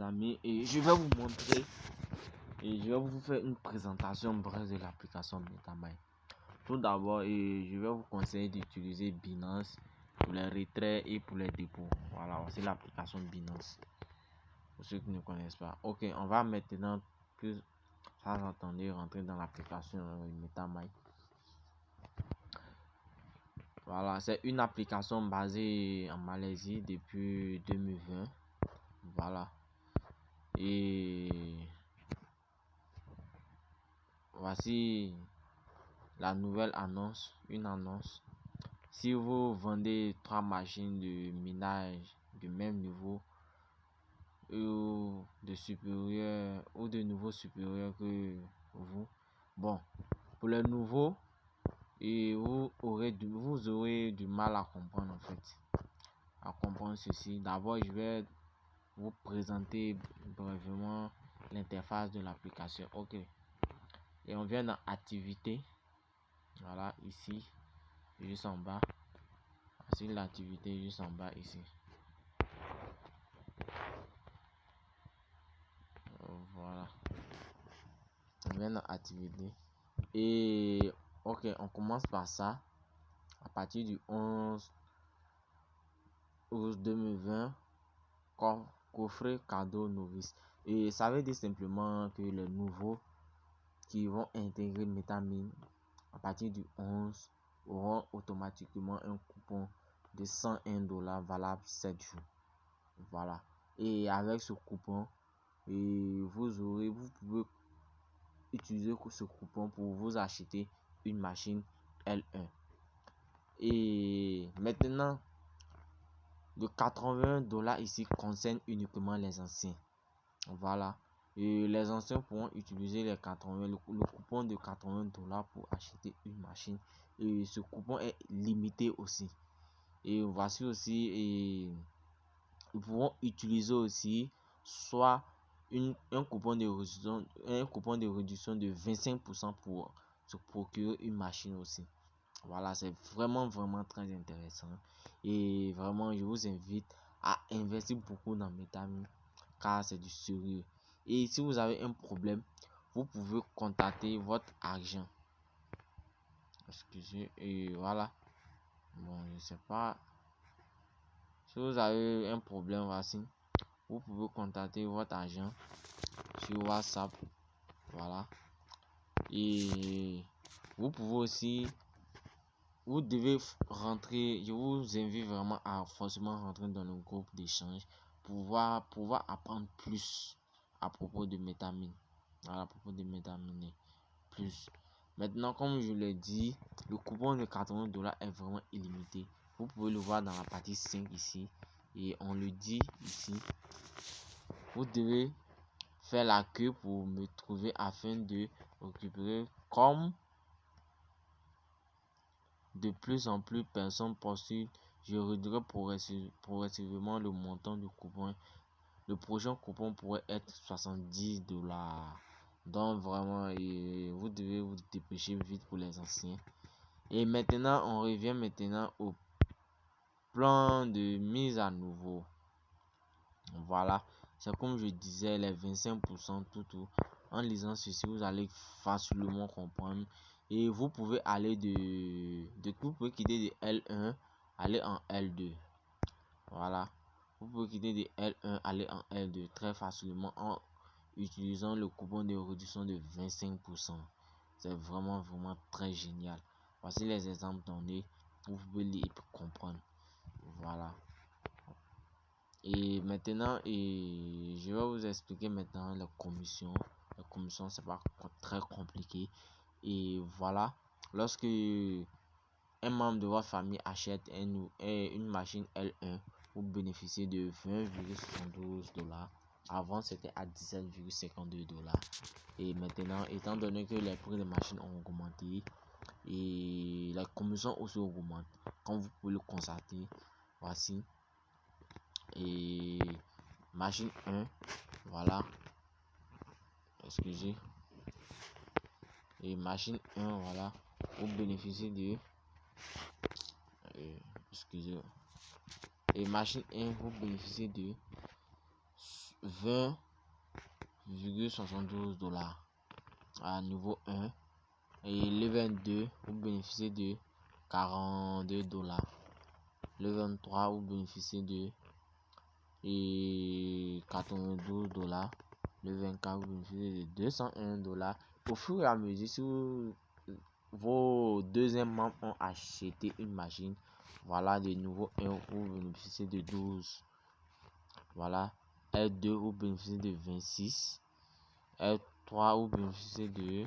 amis, et je vais vous montrer et je vais vous faire une présentation brève de l'application MetaMask. Tout d'abord, je vais vous conseiller d'utiliser Binance pour les retraits et pour les dépôts. Voilà, c'est l'application Binance. Pour ceux qui ne connaissent pas. Ok, on va maintenant plus sans attendre rentrer dans l'application MetaMask. Voilà, c'est une application basée en Malaisie depuis 2020. Voilà. Et voici la nouvelle annonce, une annonce. Si vous vendez 3 machines de minage du même niveau ou de supérieur ou de niveau supérieur que vous, bon, pour les nouveaux, et vous aurez du mal à comprendre en fait, à comprendre ceci. D'abord, je vais vous présenter brièvement l'interface de l'application. Ok, et on vient dans activité. Voilà, ici juste en bas, voici l'activité juste en bas ici. Voilà, on vient dans activité et ok, on commence par ça. À partir du 11 août 2020, coffret cadeau novice, et ça veut dire simplement que les nouveaux qui vont intégrer MetaMask à partir du 11 auront automatiquement un coupon de $101 valable 7 jours. Voilà, et avec ce coupon, vous pouvez utiliser ce coupon pour vous acheter une machine L1. Et maintenant, le $81 ici concerne uniquement les anciens. Voilà, et les anciens pourront utiliser le coupon de $81 pour acheter une machine, et ce coupon est limité aussi. Et voici aussi, et ils pourront utiliser aussi soit un coupon de réduction de 25% pour se procurer une machine aussi. Voilà, c'est vraiment très intéressant, et vraiment je vous invite à investir beaucoup dans MetaMask car c'est du sérieux. Et si vous avez un problème, vous pouvez contacter votre agent. Excusez, et voilà. Bon, je sais pas. Si vous avez un problème, voici, vous pouvez contacter votre agent sur WhatsApp. Voilà. Et vous pouvez aussi, vous devez rentrer, je vous invite vraiment à forcément rentrer dans le groupe d'échange pour pouvoir apprendre plus à propos de MetaMask. Voilà, à propos de MetaMask plus. Maintenant, comme je l'ai dit, le coupon de $80 est vraiment illimité. Vous pouvez le voir dans la partie 5 ici, et on le dit ici. Vous devez faire la queue pour me trouver afin de récupérer. Comme de plus en plus personnes postulent, je réduirai progressivement le montant du coupon. Le prochain coupon pourrait être $70. Donc vraiment, vous devez vous dépêcher vite pour les anciens. Et maintenant, on revient au plan de mise à nouveau. Voilà, c'est comme je disais, les 25% tout. En lisant ceci, vous allez facilement comprendre. Et vous pouvez aller vous pouvez quitter de L1 aller en L2. Voilà, vous pouvez quitter de L1 aller en L2 très facilement en utilisant le coupon de réduction de 25%. C'est vraiment très génial. Voici les exemples donnés, vous pouvez lire et comprendre. Voilà. Et maintenant, je vais vous expliquer maintenant les commissions. Les commissions, c'est pas très compliqué. Et voilà, lorsque un membre de votre famille achète une machine L1, vous bénéficiez de $20,72. Avant, c'était à $17,52. Et maintenant, étant donné que les prix des machines ont augmenté, et la commission aussi augmente, comme vous pouvez le constater. Voici, et machine 1, voilà, excusez, et machine 1, voilà, vous bénéficiez de excusez, et machine 1, vous bénéficiez de $20,72 à niveau 1. Et le 22, vous bénéficiez de $42. Le 23, vous bénéficiez de $92. Le 24, vous bénéficiez de $201. Au fur et à mesure, si vos deuxièmes membres ont acheté une machine, voilà, de nouveau 1, vous bénéficiez de 12. Voilà, R2, vous bénéficiez de 26. R3, vous bénéficiez de,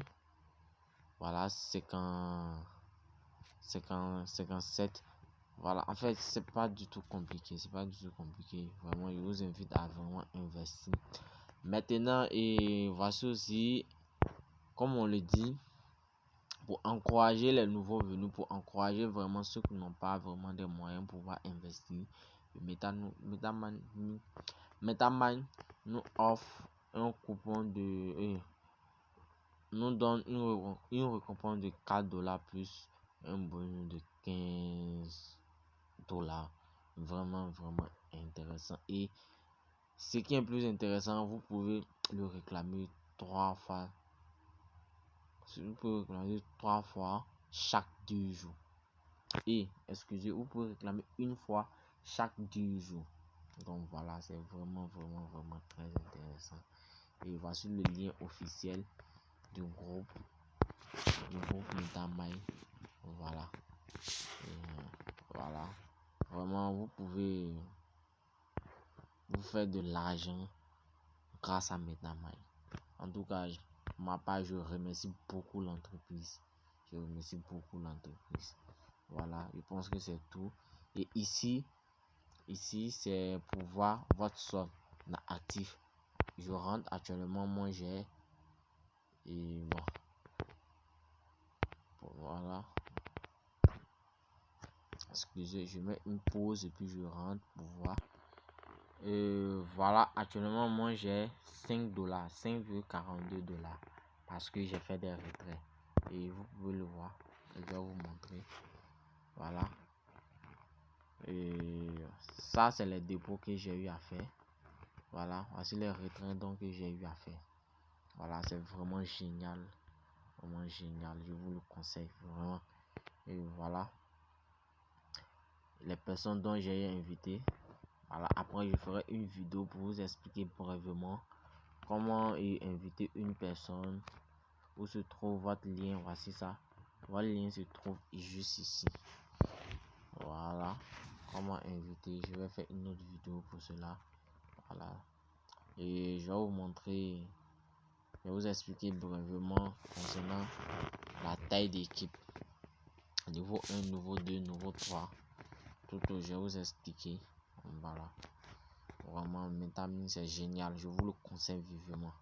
voilà, 57. Voilà, en fait, c'est pas du tout compliqué. Vraiment, je vous invite à vraiment investir. Maintenant, et voici aussi, comme on le dit, pour encourager les nouveaux venus, pour encourager vraiment ceux qui n'ont pas vraiment des moyens pour pouvoir investir, MetaMind nous offre un coupon nous donne une récompense de $4 plus un bonus de $15. Vraiment intéressant. Et ce qui est plus intéressant, vous pouvez le réclamer 3 fois. Vous pouvez réclamer 3 fois chaque 2 jours. Et, vous pouvez réclamer une fois chaque 2 jours. Donc voilà, c'est vraiment très intéressant. Et voici le lien officiel du groupe MetaMind. Voilà. Voilà. Vraiment, vous pouvez vous faire de l'argent grâce à MetaMind. En tout cas, pour ma part, je remercie beaucoup l'entreprise. Voilà, je pense que c'est tout. Et ici c'est pour voir votre solde actif. Je rentre actuellement, moi j'ai, et bon, voilà. Excusez, je mets une pause et puis je rentre pour voir. Voilà, actuellement moi j'ai $5, $5,42 parce que j'ai fait des retraits. Et vous pouvez le voir. Je vais vous montrer. Voilà. Et ça c'est les dépôts que j'ai eu à faire. Voilà, voici les retraits donc que j'ai eu à faire. Voilà, c'est vraiment génial. Je vous le conseille vraiment. Et voilà, les personnes dont j'ai invité. Voilà, après je ferai une vidéo pour vous expliquer brièvement comment inviter une personne, où se trouve votre lien. Voici ça, votre lien se trouve juste ici. Voilà, comment inviter. Je vais faire une autre vidéo pour cela. Voilà, et je vais vous montrer, je vais vous expliquer brièvement concernant la taille d'équipe. Niveau 1, niveau 2, niveau 3. Tout, je vais vous expliquer. Voilà. Vraiment, MetaMind c'est génial. Je vous le conseille vivement.